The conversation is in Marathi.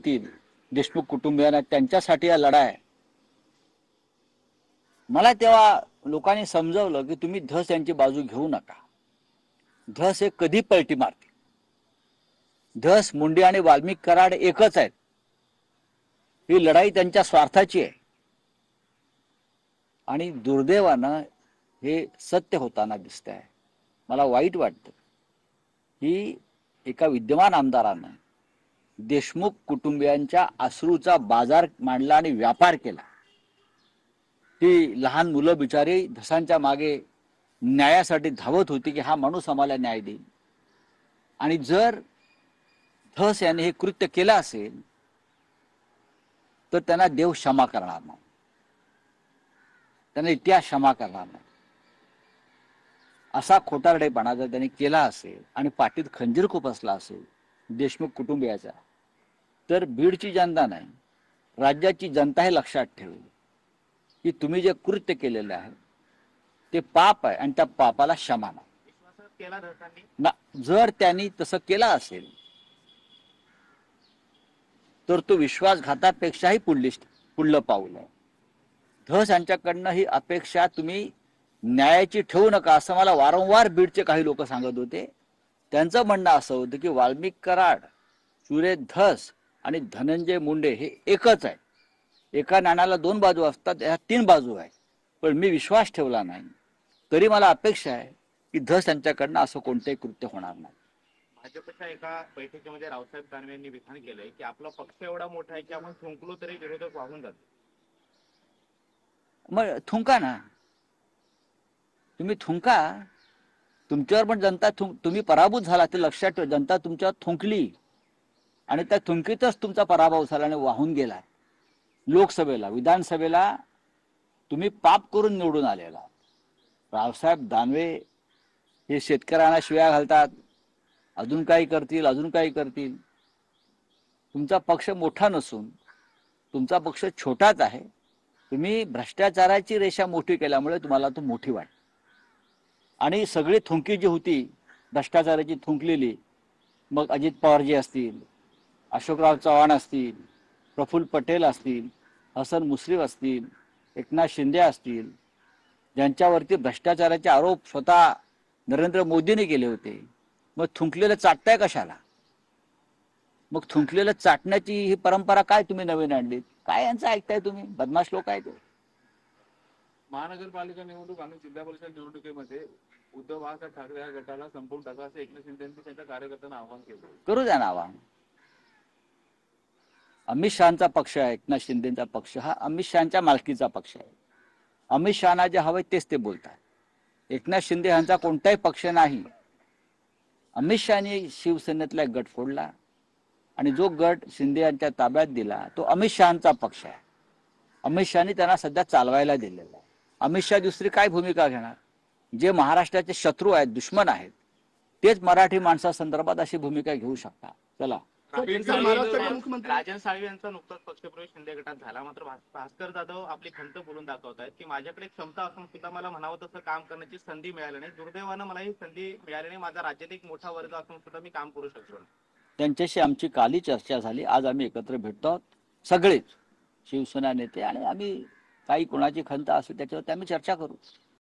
येतील देशमुख कुटुंबियांना, त्यांच्यासाठी हा लढा आहे. मला तेव्हा लोकांनी समजवलं की तुम्ही धस यांची बाजू घेऊ नका. धस हे कधी पलटी मारते. धस, मुंडे आणि वाल्मिक कराड एकच आहेत. ही लढाई त्यांच्या स्वार्थाची आहे आणि दुर्दैवानं हे सत्य होताना दिसत आहे. मला वाईट वाटतं की एका विद्यमान आमदारानं देशमुख कुटुंबियांच्या अश्रूचा बाजार मांडला आणि व्यापार केला. ती लहान मुलं बिचारी धसांच्या मागे न्यायासाठी धावत होती की हा माणूस आम्हाला न्याय देईल. आणि जर धस याने हे कृत्य केलं असेल तर त्यांना देव क्षमा करणार नाही, त्यांना इतिहास क्षमा करणार नाही. असा खोटारडेपणा जर त्यांनी केला असेल आणि पाठीत खंजीर खुपसला असेल देशमुख कुटुंबियाचा, तर बीडची जनता नाही, राज्याची जनता हे लक्षात ठेवेल की तुम्ही जे कृत्य केलेलं आहे ते पाप आहे आणि त्या पापाला क्षमा नाही. जर त्यांनी तसं केलं असेल तर तो विश्वासघातापेक्षाही पुढलं पाऊल आहे. धस यांच्याकडनं ही अपेक्षा तुम्ही न्यायाची ठेवू नका असं मला वारंवार बीडचे काही लोक सांगत होते. त्यांचं म्हणणं असं होतं की वाल्मिक कराड, सुरेश धस आणि धनंजय मुंडे हे एकच आहे. एका नाण्याला दोन बाजू असतात, ह्या तीन बाजू आहेत. पण मी विश्वास ठेवला नाही, तरी मला अपेक्षा आहे की धस यांच्याकडनं असं कोणतेही कृत्य होणार नाही. भाजपच्या एका बैठकीमध्ये रावसाहेब दानवे यांनी विधान केलंय की आपला पक्ष एवढा मोठा आहे की आपण थुंकलो तरी विरोधक वाहून जातो. मग थुंका ना, तुम्ही थुंका. तुमच्यावर पण जनता तुम्ही पराभूत झाला ते लक्षात ठेवा. जनता तुमच्यावर थुंकली आणि त्या थुंकीतच तुमचा पराभव झाला आणि वाहून गेला. लोकसभेला, विधानसभेला तुम्ही पाप करून निवडून आलेला. रावसाहेब दानवे हे शेतकऱ्यांना शिव्या घालतात, अजून काही करतील, अजून काही करतील. तुमचा पक्ष मोठा नसून तुमचा पक्ष छोटाच आहे. तुम्ही भ्रष्टाचाराची रेषा मोठी केल्यामुळे तुम्हाला तो मोठी वाटते. आणि सगळी थुंकी जी होती भ्रष्टाचाराची थुंकलेली, मग अजित पवारजी असतील, अशोकराव चव्हाण असतील, प्रफुल्ल पटेल असतील, हसन मुश्रीफ असतील, एकनाथ शिंदे असतील, ज्यांच्यावरती भ्रष्टाचाराचे आरोप स्वतः नरेंद्र मोदींनी केले होते, मग थुंकलेलं चाटताय कशाला? मग थुंकलेलं चाटण्याची ही परंपरा काय तुम्ही नवीन आणलीत? काय यांचं ऐकताय तुम्ही? बदमाश लोक आहेत. महानगरपालिका निवडणूक आणि जिल्हा परिषद निवडणुकीमध्ये उद्धव बाळासाहेब ठाकरे या गटाला संपवून टाका असं एकनाथ शिंदे यांनी त्यांच्या कार्यकर्त्यांना आवाहन केलं. करू द्या ना आवाहन. अमित शहाचा पक्ष आहे, एकनाथ शिंदेचा पक्ष हा अमित शहाच्या मालकीचा पक्ष आहे. अमित शहाना जे हवंय तेच ते बोलतात. एकनाथ शिंदे यांचा कोणताही पक्ष नाही. अमित शहानी शिवसेनेतला एक गट फोडला आणि जो गट शिंदे यांच्या ताब्यात दिला तो अमित शहाचा पक्ष आहे. अमित शहानी त्यांना सध्या चालवायला दिलेला आहे. अमित शहा दुसरी काय भूमिका घेणार? जे महाराष्ट्राचे शत्रू आहेत, दुश्मन आहेत, तेच मराठी माणसासंदर्भात अशी भूमिका घेऊ शकतात. चला, राजन साळवी यांचा नुकताच पक्षप्रवेश शिंदे गटात झाला. मात्र भास्कर जाधव आपली खंत बोलून दाखवत आहेत की माझ्याकडे क्षमता असून सुद्धा मला म्हणावं तसं काम करण्याची संधी मिळाली नाही. दुर्दैवानं मला ही संधी मिळाली नाही. माझा राज्यात एक मोठा वर्ग असून सुद्धा मी काम करू शकतो. त्यांच्याशी आमची काली चर्चा झाली. आज आम्ही एकत्र भेटतो सगळेच शिवसेना नेते आणि आम्ही काही कोणाची खंत असेल त्याच्यावर आम्ही चर्चा करू.